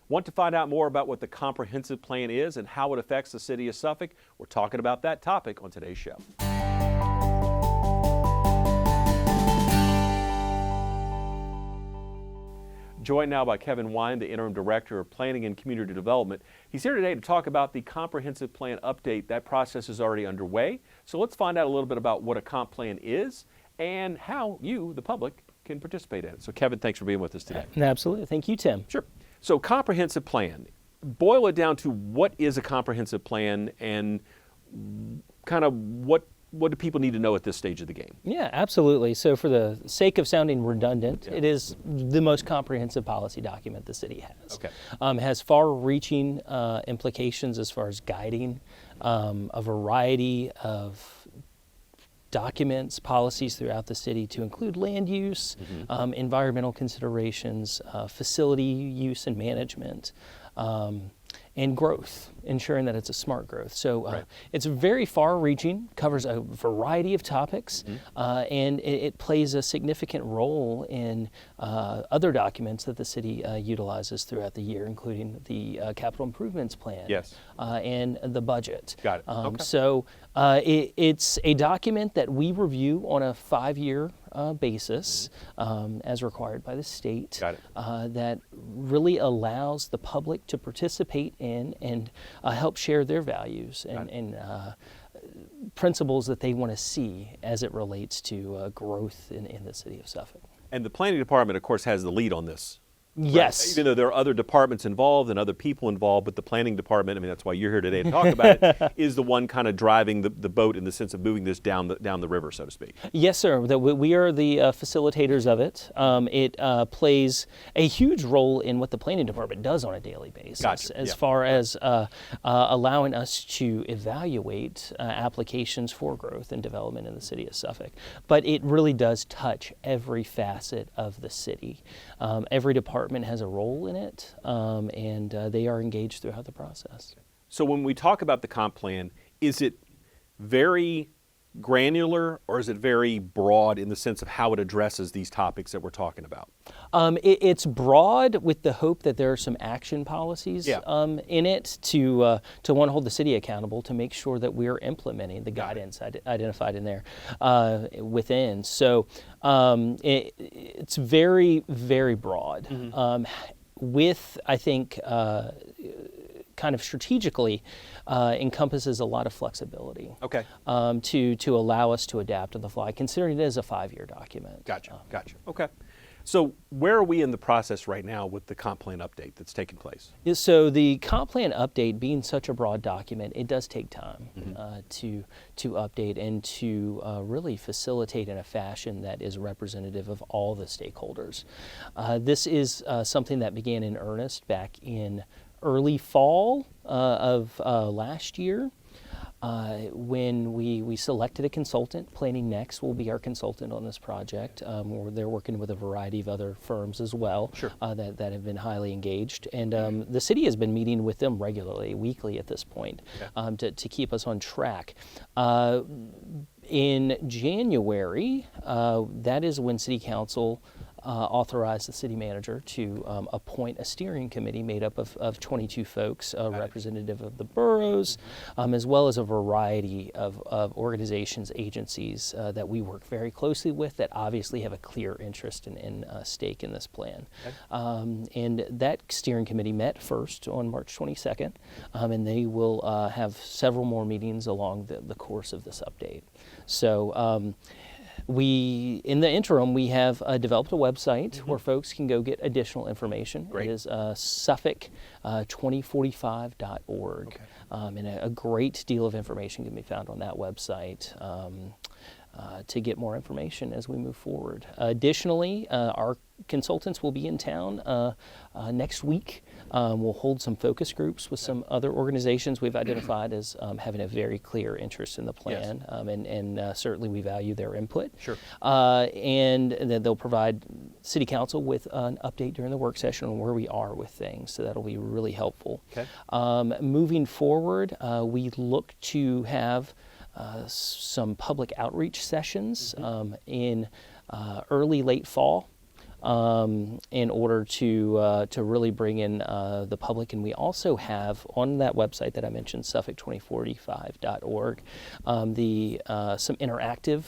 Want to find out more about what the comprehensive plan is and how it affects the city of Suffolk? We're talking about that topic on today's show. Joined now by Kevin Wine, the Interim Director of Planning and Community Development. He's here today to talk about the comprehensive plan update. That process is already underway. So let's find out a little bit about what a comp plan is and how you, the public, can participate in it. So Kevin, thanks for being with us today. Absolutely. Thank you, Tim. Sure. So comprehensive plan, boil it down to what is a comprehensive plan and kind of what do people need to know at this stage of the game? Yeah, absolutely. So for the sake of sounding redundant, it is the most comprehensive policy document the city has. Okay. Has far-reaching implications as far as guiding a variety of documents, policies throughout the city to include land use, environmental considerations, facility use and management, and growth, ensuring that it's a smart growth. So it's very far-reaching, covers a variety of topics, and it plays a significant role in other documents that the city utilizes throughout the year, including the capital improvements plan and the budget. Got it. Okay. So it's a document that we review on a 5-year basis as required by the state. Got it. That really allows the public to participate in and help share their values and principles that they want to see as it relates to growth in the city of Suffolk. And the planning department, of course, has the lead on this. Yes. Right? Even though there are other departments involved and other people involved, but the planning department, I mean, that's why you're here today to talk about it, is the one kind of driving the boat in the sense of moving this down the river, so to speak. Yes, sir. We are the facilitators of it. It plays a huge role in what the planning department does on a daily basis, as far as allowing us to evaluate applications for growth and development in the city of Suffolk. But it really does touch every facet of the city. Every department has a role in it, and they are engaged throughout the process. So when we talk about the comp plan, is it very granular or is it very broad in the sense of how it addresses these topics that we're talking about? It's broad with the hope that there are some action policies in it to want to hold the city accountable to make sure that we're implementing the guidance identified in there within. So it's very, very broad. With, I think, kind of strategically encompasses a lot of flexibility to allow us to adapt on the fly, considering it is a 5-year document. Gotcha. Okay. So where are we in the process right now with the comp plan update that's taking place? So the comp plan update, being such a broad document, it does take time to update and to really facilitate in a fashion that is representative of all the stakeholders. This is something that began in earnest back in early fall of last year. When we selected a consultant. Planning Next will be our consultant on this project. They're working with a variety of other firms as well that have been highly engaged. And the city has been meeting with them regularly, weekly at this point, to keep us on track. In January, that is when City Council authorized the city manager to appoint a steering committee made up of 22 folks, representative of the boroughs, as well as a variety of organizations, agencies that we work very closely with that obviously have a clear interest and stake in this plan. And that steering committee met first on March 22nd, and they will have several more meetings along the course of this update. So in the interim, we have developed a website where folks can go get additional information. It is Suffolk2045.org. And a great deal of information can be found on that website to get more information as we move forward. Additionally, our consultants will be in town next week. We'll hold some focus groups with some other organizations we've identified as having a very clear interest in the plan, and certainly we value their input. And then they'll provide City Council with an update during the work session on where we are with things, so that'll be really helpful. Moving forward, we look to have some public outreach sessions in late fall. in order to really bring in the public. And we also have on that website that I mentioned, Suffolk2045.org, some interactive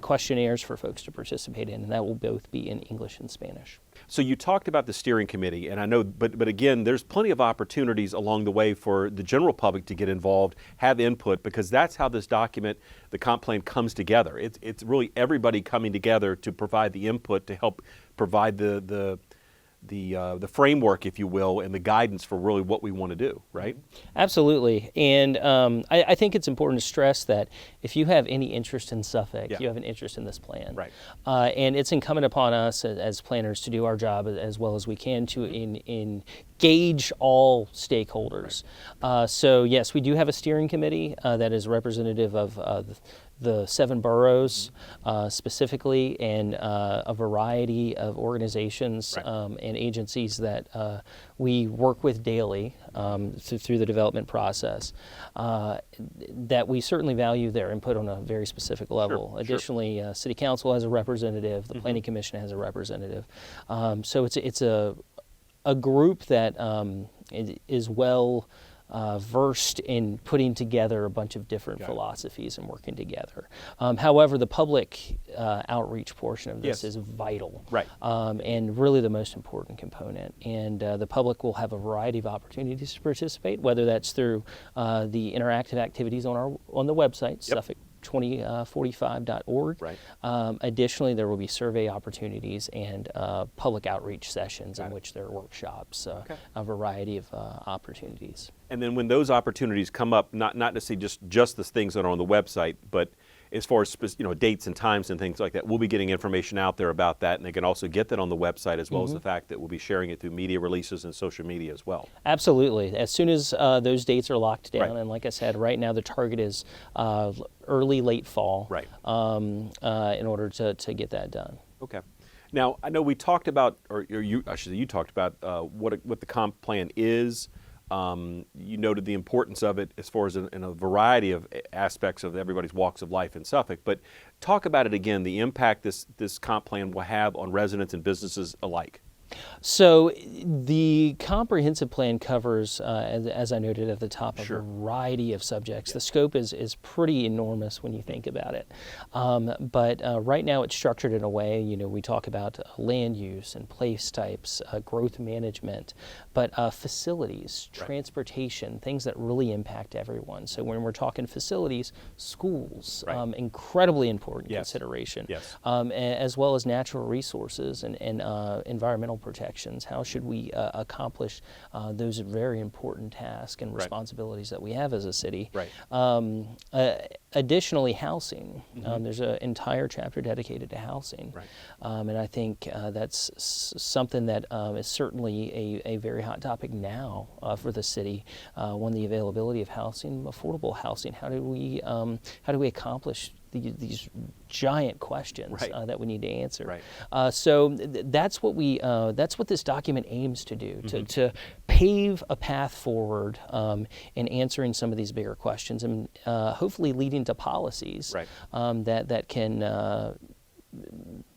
questionnaires for folks to participate in, and that will both be in English and Spanish. So you talked about the steering committee, and I know, but again, there's plenty of opportunities along the way for the general public to get involved, have input, because that's how this document, the comp plan, comes together. It's really everybody coming together to provide the input to help provide the framework, if you will, and the guidance for really what we want to do, right? Absolutely. And I think it's important to stress that if you have any interest in Suffolk, you have an interest in this plan. Right. And it's incumbent upon us as planners to do our job as well as we can to engage all stakeholders. Right. So yes, we do have a steering committee that is representative of the 7 boroughs specifically, and a variety of organizations and agencies that we work with daily through the development process, that we certainly value their input on a very specific level. Sure, additionally, City Council has a representative, the Planning Commission has a representative. So it's a group that is well versed in putting together a bunch of different philosophies and working together. However, the public outreach portion of this is vital, and really the most important component. And the public will have a variety of opportunities to participate, whether that's through the interactive activities on the website, Suffolk2045.org. Right. Additionally, there will be survey opportunities and public outreach sessions in which there are workshops, a variety of opportunities. And then when those opportunities come up, not necessarily just the things that are on the website, but as far as dates and times and things like that, we'll be getting information out there about that, and they can also get that on the website, as well as the fact that we'll be sharing it through media releases and social media as well. Absolutely. As soon as those dates are locked down, and like I said, right now the target is early, late fall, in order to get that done. Okay. Now, I know we talked about, you talked about what the comp plan is. You noted the importance of it as far as in a variety of aspects of everybody's walks of life in Suffolk, but talk about it again, the impact this comp plan will have on residents and businesses alike. So the comprehensive plan covers, as I noted at the top, a variety of subjects. The scope is pretty enormous when you think about it. But right now it's structured in a way, we talk about land use and place types, growth management, but facilities, transportation, things that really impact everyone. So when we're talking facilities, schools, incredibly important consideration, as well as natural resources and environmental protections. How should we accomplish those very important tasks and responsibilities that we have as a city? Additionally, housing. There's an entire chapter dedicated to housing. And I think that's something that is certainly a very hot topic now for the city. One, the availability of housing, affordable housing. How do we accomplish these giant questions that we need to answer? So that's what this document aims to do, to pave a path forward in answering some of these bigger questions, and hopefully leading to policies that can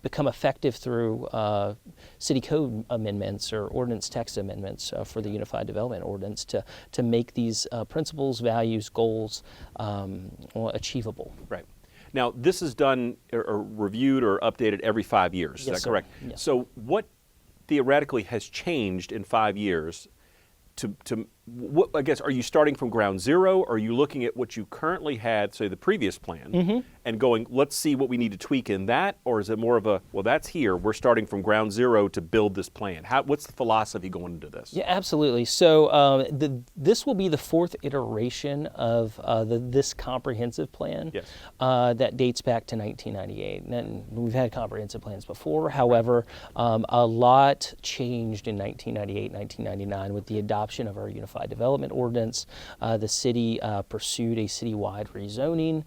become effective through city code amendments or ordinance text amendments for the Unified Development Ordinance to make these principles, values, goals achievable. Now, this is done or reviewed or updated every 5 years, is that correct? Yes. So what theoretically has changed in 5 years what, I guess, are you starting from ground zero, or are you looking at what you currently had, say the previous plan, and going, let's see what we need to tweak in that, or is it more of a, well, that's here, we're starting from ground zero to build this plan? What's the philosophy going into this? Yeah, absolutely. So this will be the 4th iteration of this comprehensive plan that dates back to 1998. And we've had comprehensive plans before. However, a lot changed in 1998, 1999 with the adoption of our Unified Development Ordinance. The city pursued a citywide rezoning,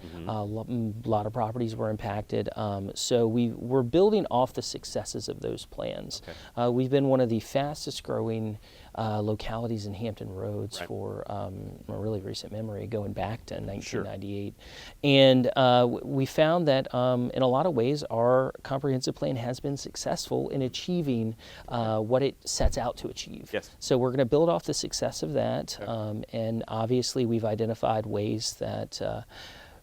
lot of properties were impacted. So we're building off the successes of those plans. Okay. We've been one of the fastest growing localities in Hampton Roads Right. for a really recent memory, going back to 1998. Sure. And we found that in a lot of ways our comprehensive plan has been successful in achieving what it sets out to achieve. Yes. So we're going to build off the success of that. Okay. And obviously we've identified ways that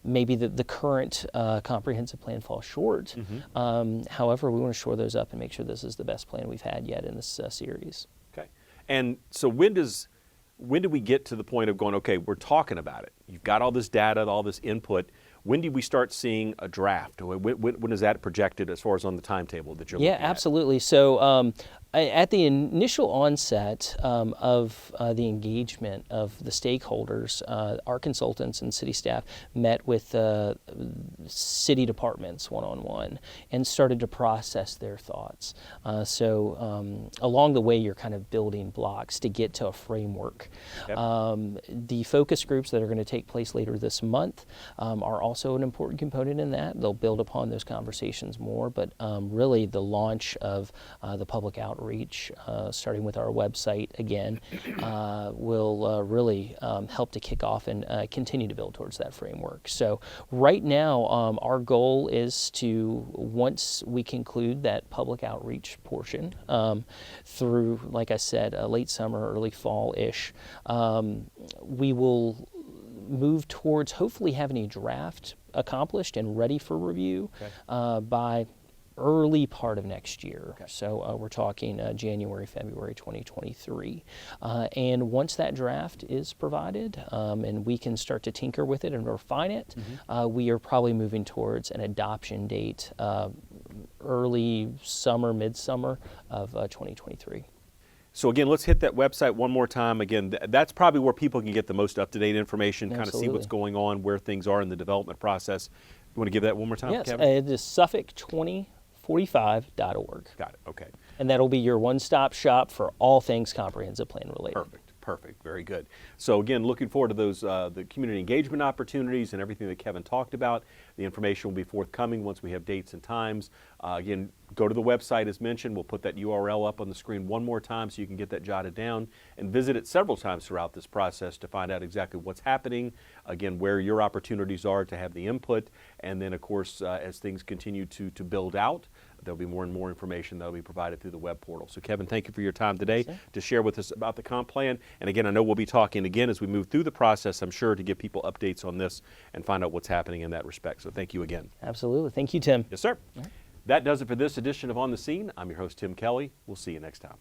maybe the current comprehensive plan falls short. However, we want to shore those up and make sure this is the best plan we've had yet in this series. Okay. And so when do we get to the point of going, okay, we're talking about it. You've got all this data, all this input. When do we start seeing a draft? When is that projected as far as on the timetable that you're looking at? Yeah, absolutely. So at the initial onset of the engagement of the stakeholders, our consultants and city staff met with city departments one-on-one and started to process their thoughts. So along the way, you're kind of building blocks to get to a framework. Yep. The focus groups that are going to take place later this month are also an important component in that. They'll build upon those conversations more, but really the launch of the public outreach, starting with our website again, will really help to kick off and continue to build towards that framework. So right now, our goal is to, once we conclude that public outreach portion through, like I said, late summer, early fall-ish, we will move towards hopefully having a draft accomplished and ready for review by early part of next year. Okay. So we're talking January, February 2023. And once that draft is provided and we can start to tinker with it and refine it, we are probably moving towards an adoption date early summer, midsummer of 2023. So again, let's hit that website one more time. Again, that's probably where people can get the most up-to-date information, kind of see what's going on, where things are in the development process. You want to give that one more time, yes, Kevin? It is Suffolk2045.org. Got it, okay. And that'll be your one-stop shop for all things comprehensive plan related. Perfect, very good. So again, looking forward to those the community engagement opportunities and everything that Kevin talked about. The information will be forthcoming once we have dates and times. Again, go to the website as mentioned. We'll put that URL up on the screen one more time so you can get that jotted down and visit it several times throughout this process to find out exactly what's happening, again, where your opportunities are to have the input, and then of course as things continue to build out, there'll be more and more information that will be provided through the web portal. So Kevin, thank you for your time today to share with us about the comp plan. And again, I know we'll be talking again as we move through the process, I'm sure, to give people updates on this and find out what's happening in that respect. So thank you again. Absolutely. Thank you, Tim. Yes, sir. That does it for this edition of On the Scene. I'm your host, Tim Kelly. We'll see you next time.